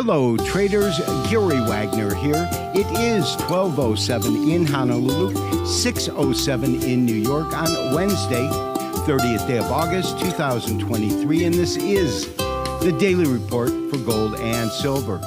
Hello, traders. Gary Wagner here. It is 12:07 in Honolulu, 6:07 in New York on Wednesday, 30th day of August, 2023, and this is the Daily Report for gold and silver.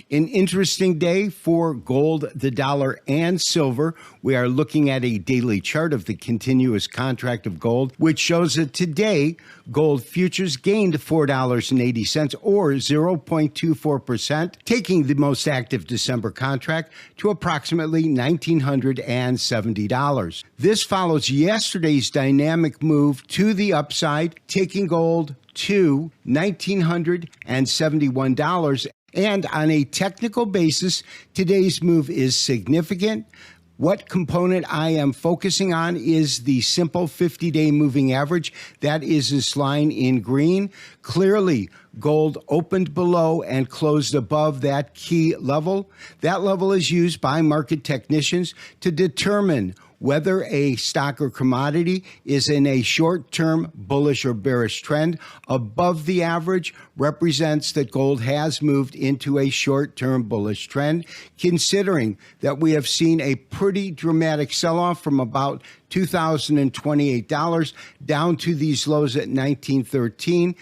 An interesting day for gold, the dollar, and silver. We are looking at a daily chart of the continuous contract of gold, which shows that today gold futures gained $4.80 or 0.24%, taking the most active December contract to approximately $1,970. This follows yesterday's dynamic move to the upside, taking gold to $1,971. And on a technical basis, today's move is significant. What component I am focusing on is the simple 50-day moving average. That is this line in green. Clearly, gold opened below and closed above that key level. That level is used by market technicians to determine whether a stock or commodity is in a short-term bullish or bearish trend. Above the average represents that gold has moved into a short-term bullish trend, considering that we have seen a pretty dramatic sell-off from about $2,028 down to these lows at $1,913.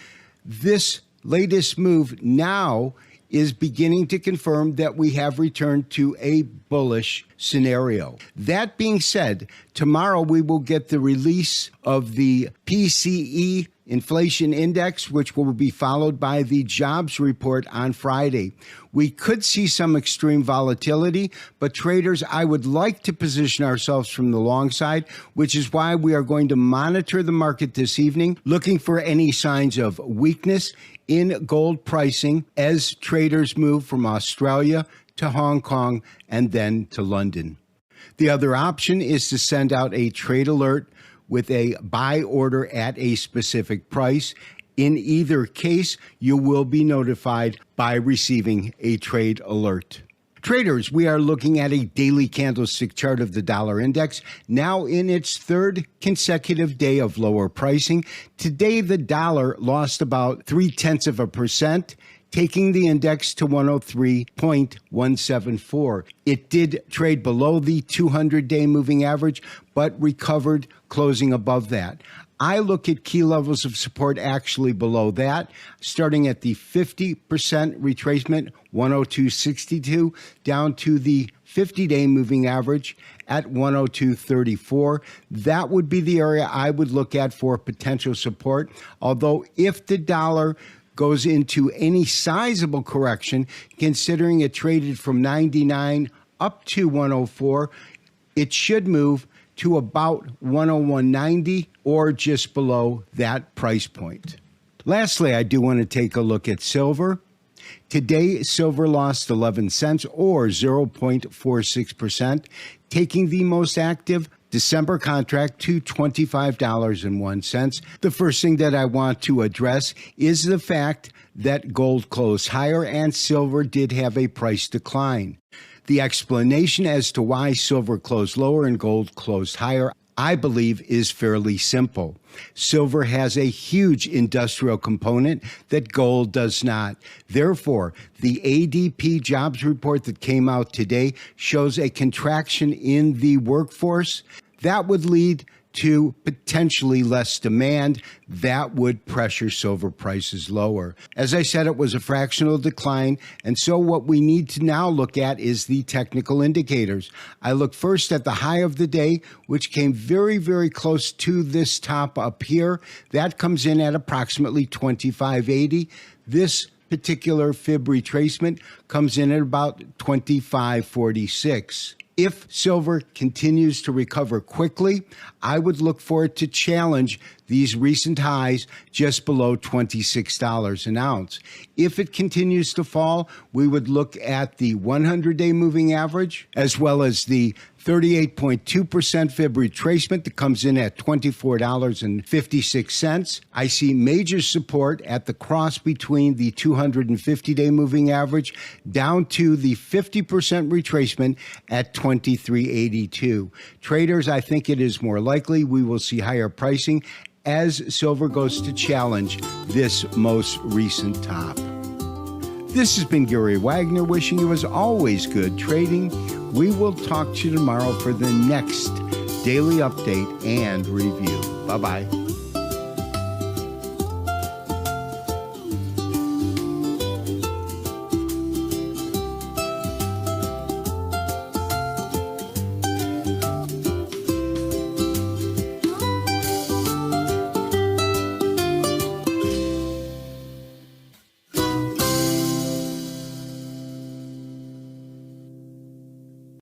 This latest move now is beginning to confirm that we have returned to a bullish scenario. That being said, tomorrow we will get the release of the PCE inflation index, which will be followed by the jobs report on Friday. We could see some extreme volatility, but traders, I would like to position ourselves from the long side, which is why we are going to monitor the market this evening, looking for any signs of weakness in gold pricing as traders move from Australia to Hong Kong and then to London. The other option is to send out a trade alert with a buy order at a specific price. In either case, you will be notified by receiving a trade alert. Traders, we are looking at a daily candlestick chart of the dollar index, now in its third consecutive day of lower pricing. Today, the dollar lost about 0.3%, taking the index to 103.174. It did trade below the 200-day moving average, but recovered, closing above that. I look at key levels of support actually below that, starting at the 50% retracement, 102.62, down to the 50-day moving average at 102.34. That would be the area I would look at for potential support. Although if the dollar goes into any sizable correction, considering it traded from 99 up to 104, it should move to about 101.90 or just below that price point. Lastly, I do want to take a look at silver. Today, silver lost 11 cents or 0.46%, taking the most active December contract to $25.01. The first thing that I want to address is the fact that gold closed higher and silver did have a price decline. The explanation as to why silver closed lower and gold closed higher, I believe, is fairly simple. Silver has a huge industrial component that gold does not. Therefore, the ADP jobs report that came out today shows a contraction in the workforce. That would lead to potentially less demand. That would pressure silver prices lower. As I said, it was a fractional decline, and so what we need to now look at is the technical indicators. I look first at the high of the day, which came very, very close to this top up here. That comes in at approximately 25.80. This particular fib retracement comes in at about 25.46. If silver continues to recover quickly, I would look for it to challenge these recent highs just below $26 an ounce. If it continues to fall, we would look at the 100-day moving average as well as the 38.2% fib retracement that comes in at $24.56. I see major support at the cross between the 250-day moving average down to the 50% retracement at $23.82. Traders, I think it is more likely we will see higher pricing as silver goes to challenge this most recent top. This has been Gary Wagner wishing you, as always, good trading. We will talk to you tomorrow for the next daily update and review. Bye-bye.